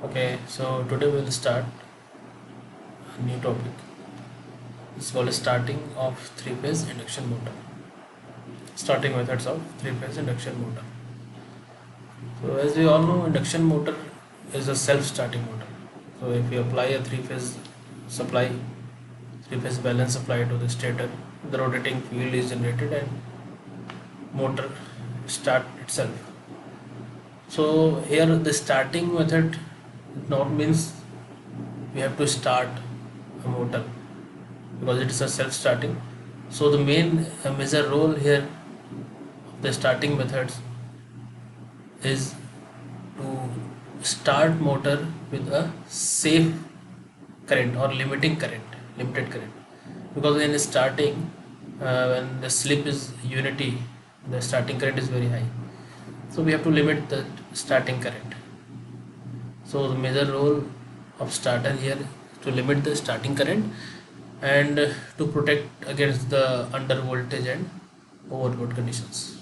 Okay, so today we'll start a new topic. It's called starting of three-phase induction motor. Starting methods of three-phase induction motor. So as we all know, induction motor is a self-starting motor. So if you apply a supply, three-phase balance supply to the stator, the rotating field is generated and motor start itself. So here the starting method not means we have to start a motor because it is a self-starting. So the main major role here of the starting methods is to start motor with a safe current or limited current. Because when starting, when the slip is unity, the starting current is very high. So we have to limit the starting current. So the major role of starter here is to limit the starting current and to protect against the under voltage and overload conditions.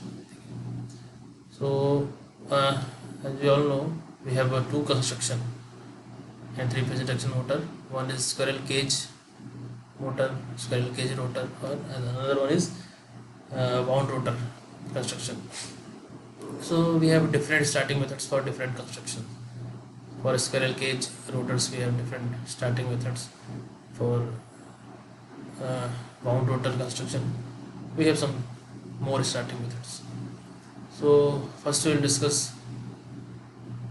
So as we all know, we have two construction in three-phase induction motor. One is squirrel cage motor, squirrel cage rotor, and another one is wound rotor construction. So we have different starting methods for different construction. For squirrel cage rotors, we have different starting methods. For wound rotor construction, we have some more starting methods. So first we will discuss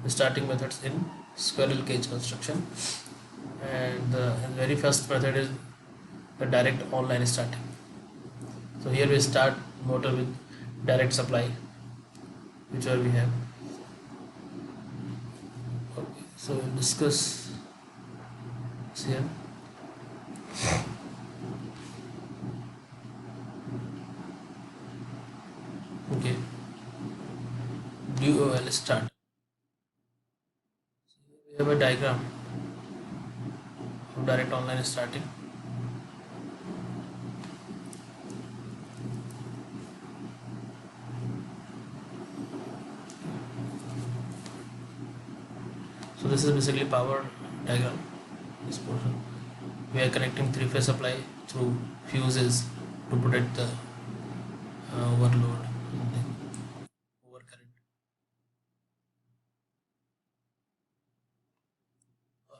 the starting methods in squirrel cage construction, and the very first method is the direct online starting. So here we start motor with direct supply, which we have. Okay, so we'll discuss this here. Okay, DOL start. We have a diagram of direct online starting. So this is basically power diagram. This portion we are connecting three-phase supply through fuses to protect the overload and the overcurrent.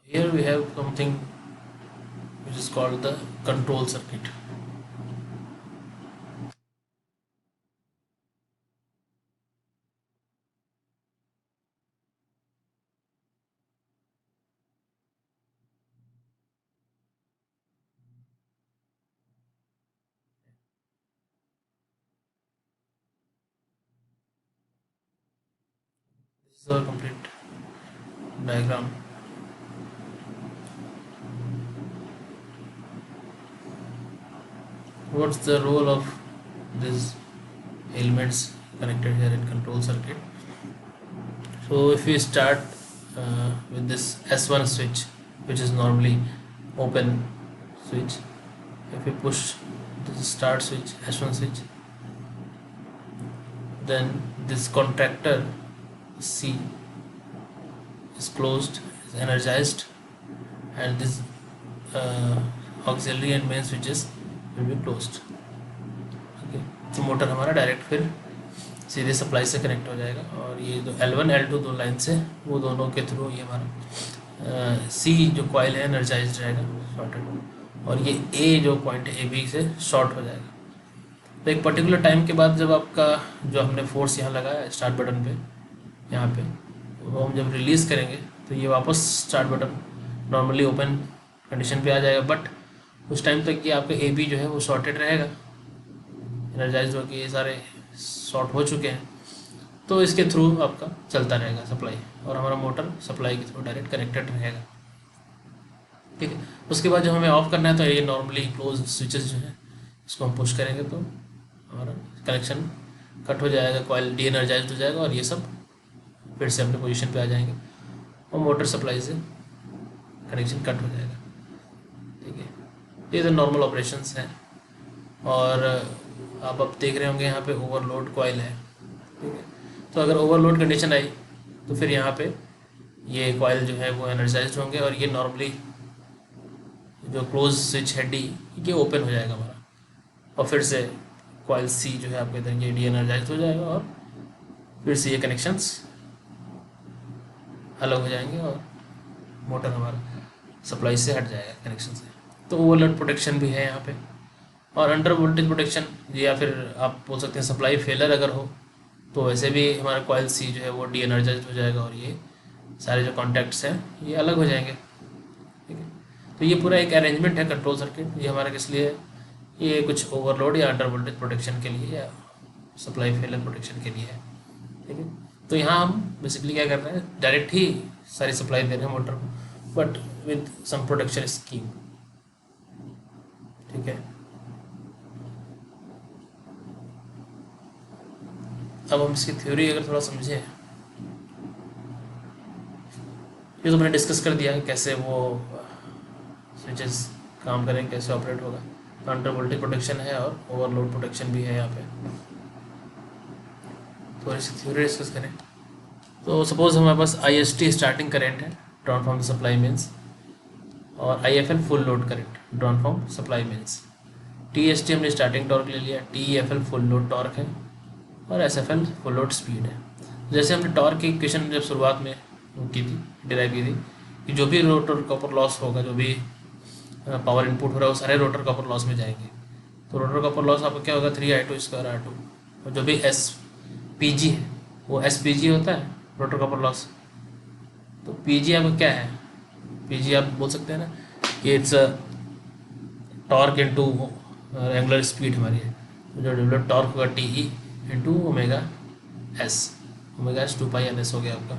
Here we have something which is called the control circuit. This is our complete diagram. What's the role of these elements connected here in control circuit? So if we start with this S1 switch, which is normally open switch, if we push this start switch, S1 switch, then this contactor C is closed, is energized, and this auxiliary and main switches will be closed. Okay, तो motor हमारा direct फिर सीधे supply से connect हो जाएगा, और ये जो L1 L2 दो लाइन से, वो दोनों के थ्रू ये हमारा C जो कॉइल है एनर्जाइज रहेगा, शॉर्टेड, और ये A जो पॉइंट है AB से शॉर्ट हो जाएगा. तो एक पर्टिकुलर टाइम के बाद जब आपका जो हमने फोर्स यहाँ लगाया स्टार्ट बटन पे, यहाँ पे, वो हम जब रिलीज़ करेंगे तो ये वापस start button normally open condition पे आ जाएगा, बट उस टाइम तक ये आपका AB जो है वो शॉर्टेड रहेगा, एनर्जाइज होकर ये सारे शॉर्ट हो चुके हैं. तो इसके थ्रू आपका चलता रहेगा सप्लाई, और हमारा मोटर सप्लाई के थ्रू डायरेक्ट कनेक्टेड रहेगा. ठीक है. उसके बाद जब हमें ऑफ करना है तो ये नॉर्मली क्लोज स्विचेस जो है इसको हम पुश करेंगे तो हमारा कनेक्शन कट हो जाएगा, कॉइल डी एनर्जाइज हो जाएगा, और ये सब फिर से अपने पोजीशन पे आ जाएंगे और मोटर सप्लाई से कनेक्शन कट हो जाएगा. ठीक है. ये तो नॉर्मल ऑपरेशंस हैं. और आप अब देख रहे होंगे यहाँ पे ओवरलोड कॉइल है. ठीक है. तो अगर ओवरलोड कंडीशन आई तो फिर यहाँ पे ये कॉइल जो है वो एनर्जाइज होंगे और ये नॉर्मली जो क्लोज स्विच है डी, ये ओपन हो जाएगा हमारा, और फिर से कॉइल सी जो है आपके इधर ये डी एनर्जाइज हो जाएगा और फिर से ये कनेक्शंस अलग हो जाएंगे और मोटर हमारा सप्लाई से हट जाएगा कनेक्शन से। तो ओवरलोड प्रोटेक्शन भी है यहाँ पे, और अंडर वोल्टेज प्रोटेक्शन, या फिर आप बोल सकते हैं सप्लाई फेलर अगर हो तो वैसे भी हमारा कॉइल सी जो है वो डी एनर्जाइज हो जाएगा और ये सारे जो कॉन्टैक्ट्स हैं ये अलग हो जाएंगे। ठीक है, तो ये पूरा एक अरेंजमेंट है कंट्रोल सर्किट। ये हमारा किस लिए है? ये कुछ ओवरलोड या अंडर वोल्टेज प्रोटेक्शन के लिए या सप्लाई फेलर प्रोटेक्शन के लिए है। ठीक है, तो यहाँ हम बेसिकली क्या कर रहे हैं, डायरेक्ट ही सारी सप्लाई दे रहे हैं मोटर को, but with some protection scheme. ठीक है, अब हम इसकी थ्योरी अगर थोड़ा समझें, ये तो मैंने डिस्कस कर दिया है कैसे वो स्विचेस काम करें, कैसे ऑपरेट होगा। तो अंडर वोल्टेज प्रोटेक्शन है और ओवरलोड प्रोटेक्शन भी है यहाँ पे। तो इसकी थ्योरी डिस्कस करें तो सपोज हमारे पास IST स्टार्टिंग करंट है, drawn from the supply mains, और IFL full load current drawn from supply mains. TST हमने स्टार्टिंग टॉर्क ले लिया, TEFL फुल लोड टॉर्क है, और SFL फुल लोड स्पीड है। जैसे हमने टॉर्क की इक्वेशन जब शुरुआत में की थी, डिराइव की थी, कि जो भी रोटर कॉपर लॉस होगा, जो भी पावर इनपुट हो रहा है वो सारे रोटर कॉपर लॉस में जाएंगे। तो रोटर कॉपर लॉस आपका क्या होगा, 3I2² R2, और जो भी SPG है वो SPG होता है रोटर कॉपर लॉस। तो PG आपका क्या है, PG आप बोल सकते हैं ना कि it's torque into angular speed हमारी है। तो जो डेवलप टॉर्क होगा TE into omega S 2π/ns हो गया आपका।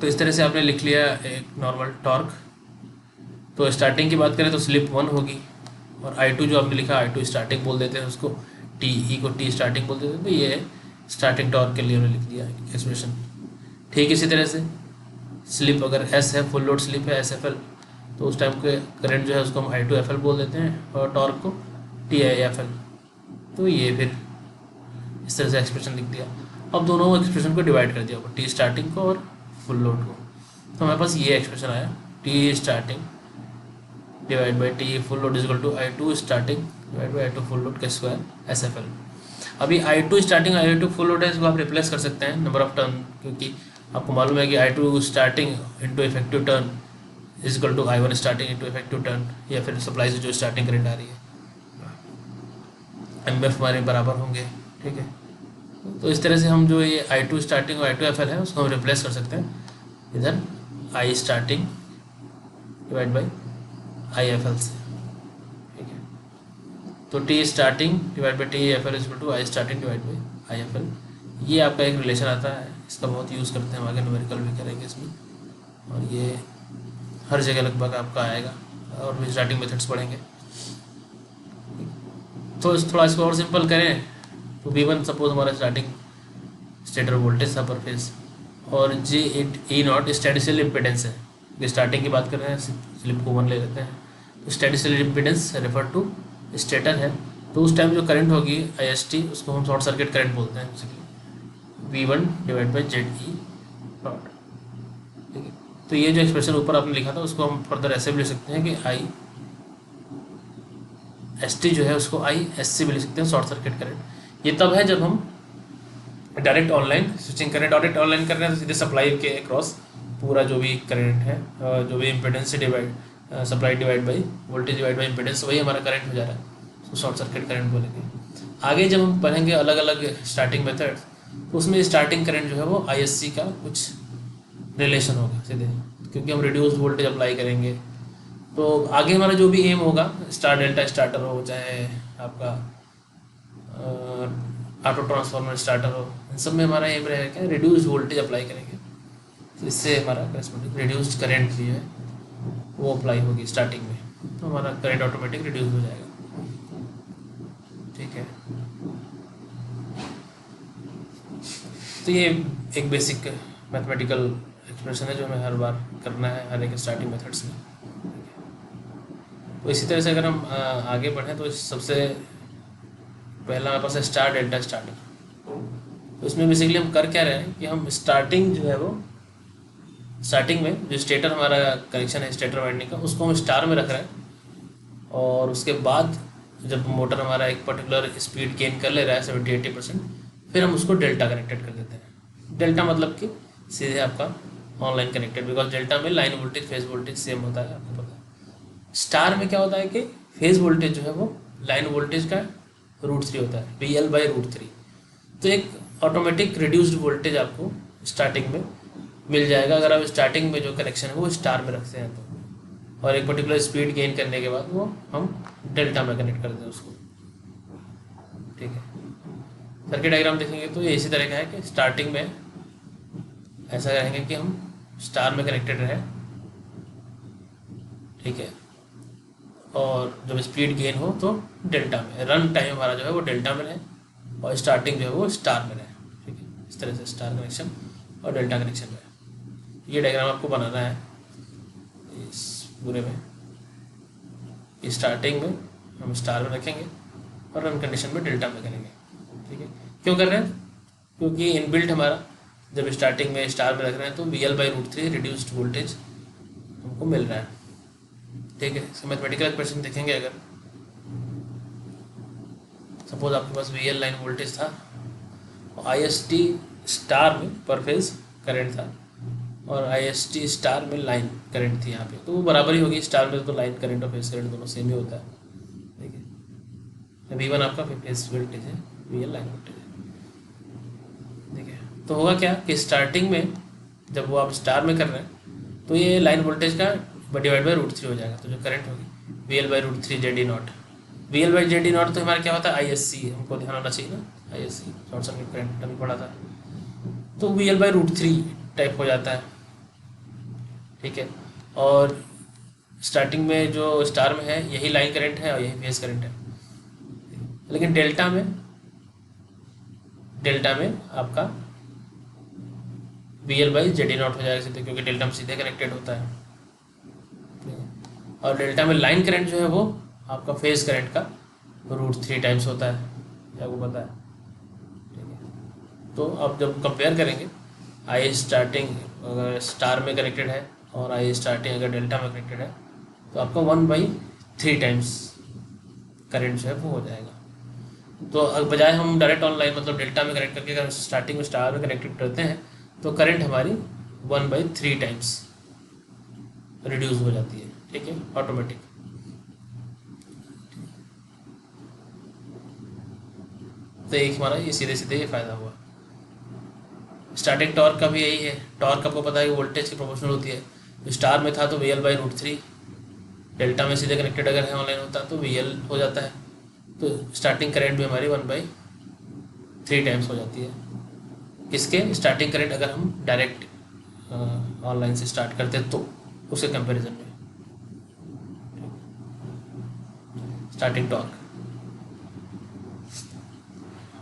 तो इस तरह से आपने लिख लिया एक नॉर्मल टॉर्क। तो स्टार्टिंग की बात करें तो स्लिप 1 होगी, और I2 जो आपने लिखा I2 स्टार्टिंग बोल देते हैं उसको, TE को T स्टार्टिंग बोल देते हैं। तो ये स्टार्टिंग टॉर्क के लिए हमने लिख दिया एक्सप्रेशन। ठीक इसी तरह से स्लिप अगर S है, फुल लोड स्लिप है SFL, तो उस टाइम के करंट जो है उसको हम I2FL बोल देते हैं और टॉर्क को TIFL। तो ये फिर इस तरह से एक्सप्रेशन लिख दिया। अब दोनों एक्सप्रेशन को डिवाइड कर दिया, T स्टार्टिंग को और फुल लोड को। तो हमारे पास ये एक्सप्रेशन आया, T starting divide by T full load is equal to I2 starting divide by I2 full load के स्क्वायर SFL। अभी I2 starting I2 full load है, इसको आप रिप्लेस कर सकते हैं नंबर ऑफ टर्न, क्योंकि आपको मालूम है कि I2 starting into effective turn is equal to I1 starting into effective turn, या फिर सप्लाई से जो स्टार्टिंग करंट आ रही है MF हमारे बराबर होंगे। ठीक है, तो इस तरह से हम जो ये I2 स्टार्टिंग और I2FL है उसको हम रिप्लेस कर सकते हैं इधर I starting divide by IFL से। ठीक है, तो T starting divide by TFL is equal to I starting divide by IFL। ये आपका एक रिलेशन आता है, इसका बहुत यूज़ करते हैं, हम आगे न्यूमेरिकल भी करेंगे इसमें, और ये हर जगह लगभग आपका आएगा, और भी स्टार्टिंग मेथड्स पढ़ेंगे। तो थोड़ा इसको और सिंपल करें तो V1 सपोज हमारा स्टार्टिंग स्टेटर वोल्टेज था पर फेज, और G8E0 स्टेडी स्टेट इम्पीडेंस है। ये स्टार्टिंग की बात कर रहे हैं, स्लिप को 1 ले लेते हैं, तो steady state impedance refer to stator है। तो उस टाइम जो करंट होगी IST उसको हम शॉर्ट सर्किट करंट बोलते हैं basically, V1 divide by ZE0। ठीक है, तो ये जो एक्सप्रेशन ऊपर आपने लिखा था उसको हम फर्दर ऐसे भी लिख सकते हैं कि IST जो है उसको ISC भी लिख सकते हैं, शॉर्ट सर्किट करंट। ये तब है जब हम डायरेक्ट ऑनलाइन स्विचिंग करें, डायरेक्ट ऑनलाइन कर रहे हैं तो सीधे सप्लाई के अक्रॉस पूरा जो भी करंट है, जो भी इम्पीडेंस से divide supply divide by voltage divide by impedance, वही हमारा करंट हो जा रहा है, उसको शॉर्ट सर्किट करंट बोलेंगे। आगे जब हम पढ़ेंगे अलग अलग स्टार्टिंग मेथड, तो उसमें स्टार्टिंग करंट जो है वो ISC का कुछ रिलेशन होगा सीधे, क्योंकि हम रिड्यूस वोल्टेज अप्लाई करेंगे। तो आगे हमारा जो भी एम होगा, स्टार डेल्टा स्टार्टर हो चाहे आपका ऑटो ट्रांसफार्मर स्टार्टर हो, इन सब में हमारा एम रहेगा क्या, रिड्यूस्ड वोल्टेज अप्लाई करेंगे। तो इससे हमारा रिड्यूस्ड करंट भी है वो अप्लाई होगी स्टार्टिंग में, तो हमारा करंट ऑटोमेटिक रिड्यूस हो जाएगा। ठीक है, तो ये एक बेसिक मैथमेटिकल एक्सप्रेशन है जो हमें हर बार करना है हर एक स्टार्टिंग मेथड्स में। तो इसी तरह से अगर हम आगे बढ़ें तो सबसे पहला हमारे पास है स्टार डेल्टा स्टार्टर। तो इसमें बेसिकली हम कर क्या रहे हैं कि हम स्टार्टिंग जो है वो स्टार्टिंग में जो स्टेटर हमारा कनेक्शन है स्टेटर वाइंडिंग का उसको हम स्टार में रख रहे हैं, और उसके बाद जब मोटर हमारा एक पर्टिकुलर स्पीड गेन कर ले रहा है 70-80%, फिर हम उसको डेल्टा कनेक्टेड कर देते हैं। डेल्टा मतलब कि सीधे आपका ऑनलाइन कनेक्टेड, बिकॉज डेल्टा में line voltage phase voltage same होता है, आपको पता है। स्टार में क्या होता है कि फेज वोल्टेज जो है वो लाइन वोल्टेज का √3 होता है, VL/√3। तो एक ऑटोमेटिक रिड्यूस्ड वोल्टेज आपको स्टार्टिंग में मिल जाएगा अगर आप स्टार्टिंग में जो कनेक्शन है वो स्टार में रखते हैं तो, और एक पर्टिकुलर स्पीड गेन करने के बाद वो हम डेल्टा में कनेक्ट करते हैं उसको। ठीक है, सर्किट डायग्राम देखेंगे तो ये इसी तरह का है कि स्टार्टिंग में ऐसा करेंगे कि हम स्टार में कनेक्टेड रहे, ठीक है, और जब स्पीड गेन हो तो डेल्टा में, रन टाइम हमारा जो है वो डेल्टा में रहे और स्टार्टिंग जो है वो स्टार में रहे। ठीक है, इस तरह से स्टार कनेक्शन और डेल्टा कनेक्शन में ये डायग्राम आपको बनाना है इस पूरे में। स्टार्टिंग में हम स्टार में रखेंगे और रन कंडीशन में डेल्टा में करेंगे। ठीक है, क्यों कर रहे हैं? क्योंकि इनबिल्ट हमारा जब स्टार्टिंग में स्टार में रख रहे हैं तो VL/√3 रिड्यूस्ड वोल्टेज हमको मिल रहा है। ठीक है, इसका मैथमेटिकल एक्सप्रेशन देखेंगे। अगर सपोज आपके पास VL लाइन वोल्टेज था और IST स्टार में पर फेज करंट था और IST स्टार में लाइन करंट थी यहाँ पे, तो वो बराबर ही होगी। स्टार में तो लाइन करंट और फेज करंट दोनों सेम ही होता है। ठीक है, V1 आपका फेज वोल्टेज है, VL लाइन वोल्टेज है। ठीक है, तो होगा क्या कि स्टार्टिंग में जब वो आप स्टार में कर रहे हैं तो ये लाइन वोल्टेज का /√3 हो जाएगा, तो जो करंट होगी VL/√3 ZD0। VL/ZD0 तो हमारा क्या होता है ISC, हमको ध्यान होना चाहिए ना, ISC शॉर्ट सर्किट करंट अभी पढ़ा था, तो VL/√3 टाइप हो जाता है। ठीक है, और स्टार्टिंग में जो स्टार में है यही लाइन करंट है और यही फेज करंट है, लेकिन डेल्टा में आपका VL/ZD0 हो जाएगा सीधे, क्योंकि डेल्टा में सीधे कनेक्टेड होता है। और डेल्टा में लाइन करंट जो है वो आपका फेज करंट का √3 टाइम्स होता है, आपको पता है। ठीक है, तो अब जब कंपेयर करेंगे आई स्टार्टिंग अगर स्टार में कनेक्टेड है और आई स्टार्टिंग अगर डेल्टा में कनेक्टेड है तो आपका 1/3 टाइम्स करंट जो है वो हो जाएगा। तो अगर बजाय हम डायरेक्ट ऑनलाइन मतलब डेल्टा में कनेक्ट करके अगर स्टार्टिंग में स्टार में कनेक्टेड करते हैं तो करंट हमारी 1/3 टाइम्स रिड्यूस हो जाती है। ठीक है, ऑटोमेटिक। तो एक हमारा ये सीधे सीधे ये फ़ायदा हुआ। स्टार्टिंग टॉर्क का भी यही है। टॉर्क आपको पता है कि वोल्टेज की प्रोपोर्शनल होती है। तो स्टार में था तो VL/√3, डेल्टा में सीधे कनेक्टेड अगर है ऑनलाइन होता तो VL हो जाता है। तो स्टार्टिंग करंट भी हमारी 1/3 टाइम्स हो जाती है। किसके? स्टार्टिंग करंट अगर हम डायरेक्ट ऑनलाइन से स्टार्ट करते तो उसके कंपैरिजन में स्टार्टिंग टॉर्क।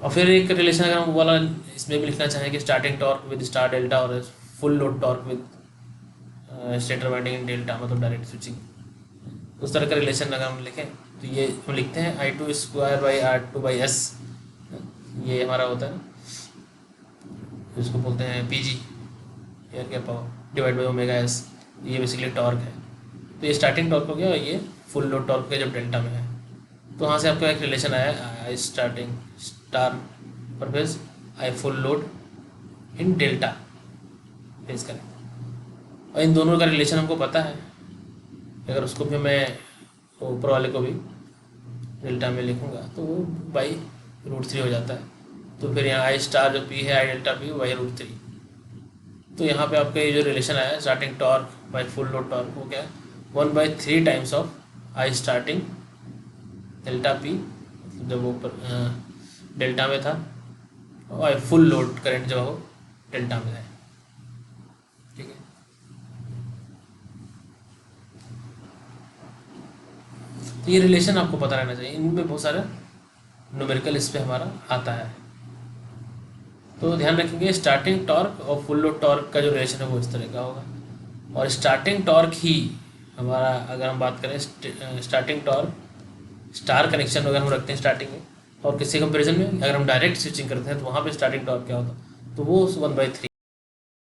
और फिर एक रिलेशन अगर हम वाला इसमें भी लिखना चाहें कि starting torque with star delta और full load torque with stator winding in delta, मतलब डायरेक्ट स्विचिंग, उस तरह का रिलेशन अगर हम लिखें तो ये हम लिखते हैं I2/R2/S, ये हमारा होता है जिसको बोलते हैं PG, एयर गैप पावर /ओमेगा/S, ये बेसिकली टॉर्क है। तो ये स्टार्टिंग टॉर्क हो गया और ये फुल लोड टॉर्क है जब डेल्टा में है। तो वहाँ से आपका एक रिलेशन आया आई स्टार्टिंग स्टार पर phase I full load in delta phase करें, और इन दोनों का रिलेशन हमको पता है। अगर उसको भी मैं ऊपर वाले को भी डेल्टा में लिखूँगा तो वो /√3 हो जाता है। तो फिर यहाँ आई स्टार जो P है, आई डेल्टा P /√3। तो यहाँ पे आपका ये जो रिलेशन आया starting torque by full load torque हो गया 1/3 times of I starting delta P, जब वो डेल्टा में था, और फुल लोड करंट जब वो डेल्टा में है। ठीक है, तो ये रिलेशन आपको पता रहना चाहिए। इनमें बहुत सारा न्यूमेरिकल इस पे हमारा आता है। तो ध्यान रखेंगे स्टार्टिंग टॉर्क और फुल लोड टॉर्क का जो रिलेशन है वो इस तरह का होगा। और स्टार्टिंग टॉर्क ही हमारा, अगर हम बात करें स्टार्टिंग टॉर्क स्टार कनेक्शन अगर हम रखते हैं स्टार्टिंग में और किसी कंपेरिजन में अगर हम डायरेक्ट स्विचिंग करते हैं तो वहाँ पे स्टार्टिंग टॉर्क क्या होता, तो वो 1/3